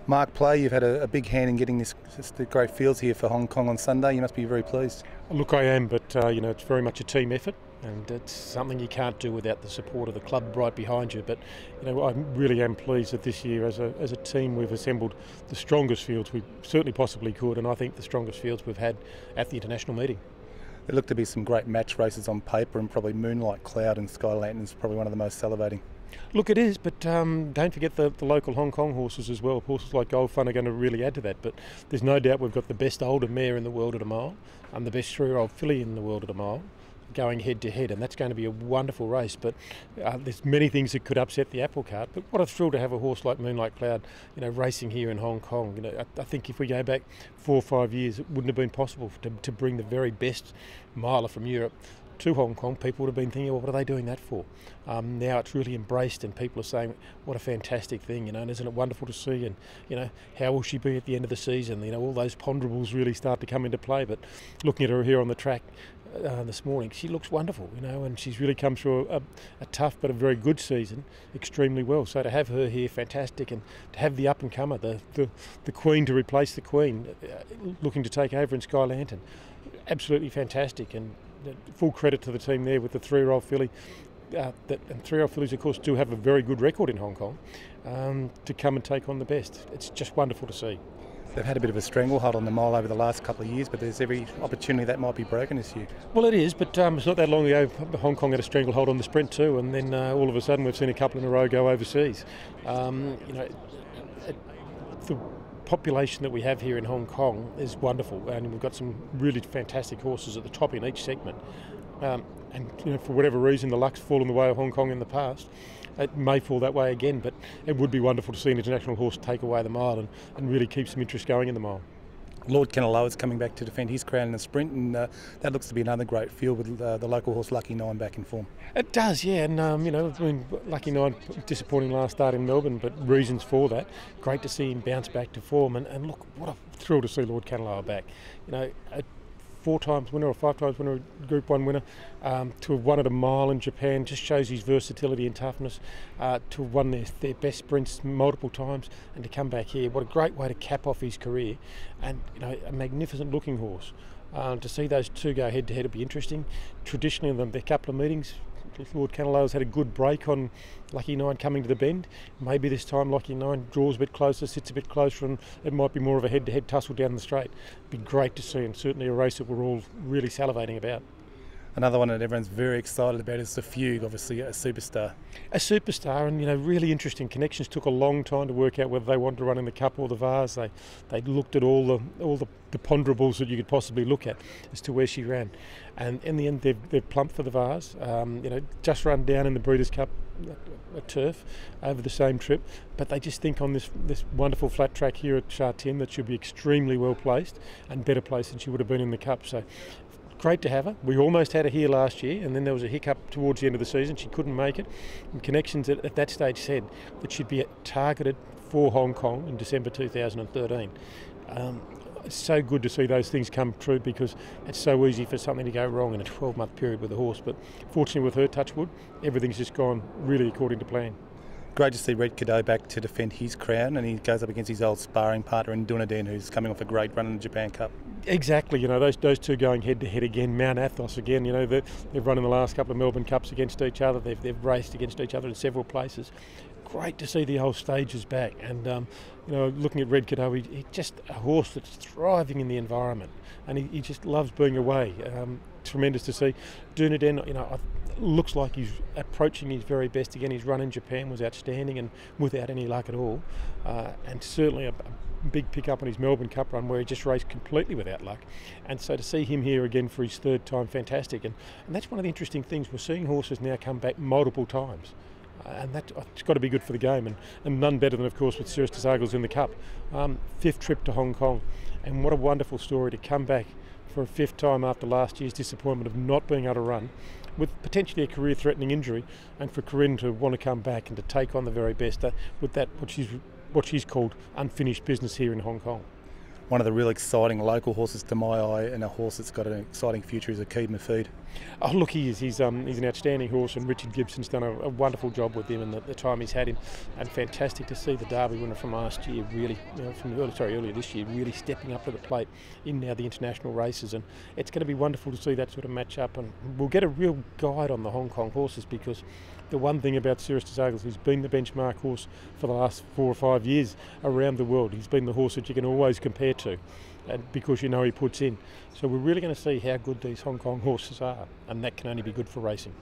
Mark Play, you've had a big hand in getting the great fields here for Hong Kong on Sunday. You must be very pleased. Look, I am, but it's very much a team effort, and it's something you can't do without the support of the club right behind you. But I really am pleased that this year, as a team, we've assembled the strongest fields we certainly possibly could, and I think the strongest fields we've had at the international meeting. There look to be some great match races on paper, and probably Moonlight Cloud and Sky Lantern is probably one of the most salivating. Look, it is, but don't forget the local Hong Kong horses as well. Horses like Gold Fun are going to really add to that, but there's no doubt we've got the best older mare in the world at a mile and the best 3-year-old filly in the world at a mile going head to head, and that's going to be a wonderful race. But there's many things that could upset the apple cart, but what a thrill to have a horse like Moonlight Cloud racing here in Hong Kong. I think if we go back 4 or 5 years, it wouldn't have been possible to bring the very best miler from Europe to Hong Kong. People would have been thinking, well, what are they doing that for? Now it's really embraced, and people are saying, what a fantastic thing, and isn't it wonderful to see? And how will she be at the end of the season? All those ponderables really start to come into play. But looking at her here on the track this morning, she looks wonderful, and she's really come through a tough but a very good season extremely well. So to have her here, fantastic, and to have the up and comer, the Queen to replace the Queen, looking to take over in Sky Lantern, absolutely fantastic. And full credit to the team there with the 3-year-old filly. And 3-year-old fillies, of course, do have a very good record in Hong Kong to come and take on the best. It's just wonderful to see. They've had a bit of a stranglehold on the mile over the last couple of years, but there's every opportunity that might be broken this year. Well, it is, but it's not that long ago Hong Kong had a stranglehold on the sprint too, and then all of a sudden we've seen a couple in a row go overseas. The population that we have here in Hong Kong is wonderful, and we've got some really fantastic horses at the top in each segment. And for whatever reason, the luck's fallen the way of Hong Kong in the past. It may fall that way again, but it would be wonderful to see an international horse take away the mile and really keep some interest going in the mile. Lord Kenilworth is coming back to defend his crown in the sprint, and that looks to be another great field with the local horse Lucky 9 back in form. It does, yeah, and Lucky 9, disappointing last start in Melbourne, but reasons for that. Great to see him bounce back to form, and look, what a thrill to see Lord Kenilworth back. A 4 times winner or 5 times winner, Group 1 winner, to have won at a mile in Japan just shows his versatility and toughness. To have won their best sprints multiple times, and to come back here, what a great way to cap off his career. And a magnificent looking horse. To see those two go head to head would be interesting. Traditionally, in their couple of meetings, Lord Kenilworth's had a good break on Lucky 9 coming to the bend. Maybe this time Lucky 9 draws a bit closer, sits a bit closer, and it might be more of a head-to-head tussle down the straight. It'd be great to see, and certainly a race that we're all really salivating about. Another one that everyone's very excited about is the Fugue, obviously a superstar. A superstar, and really interesting connections. Took a long time to work out whether they wanted to run in the Cup or the Vase. They looked at all the ponderables that you could possibly look at as to where she ran, and in the end they've plumped for the Vase. Just run down in the Breeders' Cup a turf over the same trip, but they just think on this wonderful flat track here at Sha-Tin that she'll be extremely well placed and better placed than she would have been in the Cup. So great to have her. We almost had her here last year, and then there was a hiccup towards the end of the season. She couldn't make it. And connections at that stage said that she'd be targeted for Hong Kong in December 2013. It's so good to see those things come true, because it's so easy for something to go wrong in a 12-month period with a horse. But fortunately with her, touch wood, everything's just gone really according to plan. Great to see Red Cadeau back to defend his crown, and he goes up against his old sparring partner in Dunedin, who's coming off a great run in the Japan Cup. Exactly, those two going head to head again. Mount Athos again, they've run in the last couple of Melbourne Cups against each other. They've raced against each other in several places. Great to see the old stages back, and looking at Red Cadeau, he's just a horse that's thriving in the environment, and he just loves being away. Tremendous to see. Dunedin, looks like he's approaching his very best again. His run in Japan was outstanding and without any luck at all, and certainly a big pick-up on his Melbourne Cup run where he just raced completely without luck. And so to see him here again for his 3rd time, fantastic. And that's one of the interesting things. We're seeing horses now come back multiple times. And it's got to be good for the game, and none better than, of course, with Cirrus des Argles in the Cup. 5th trip to Hong Kong, and what a wonderful story to come back for a 5th time after last year's disappointment of not being able to run, with potentially a career-threatening injury, and for Corinne to want to come back and to take on the very best with that what she's called unfinished business here in Hong Kong. one of the real exciting local horses to my eye, and a horse that's got an exciting future is Akeem Mafid. Oh, look, he is. He's an outstanding horse, and Richard Gibson's done a wonderful job with him in the time he's had him. And fantastic to see the Derby winner from last year really, earlier this year, really stepping up to the plate in now the international races. And it's going to be wonderful to see that sort of match up. And we'll get a real guide on the Hong Kong horses, because the one thing about Cirrus des Agles, who's been the benchmark horse for the last 4 or 5 years around the world, he's been the horse that you can always compare to, and because you know he puts in. So we're really going to see how good these Hong Kong horses are, and that can only be good for racing.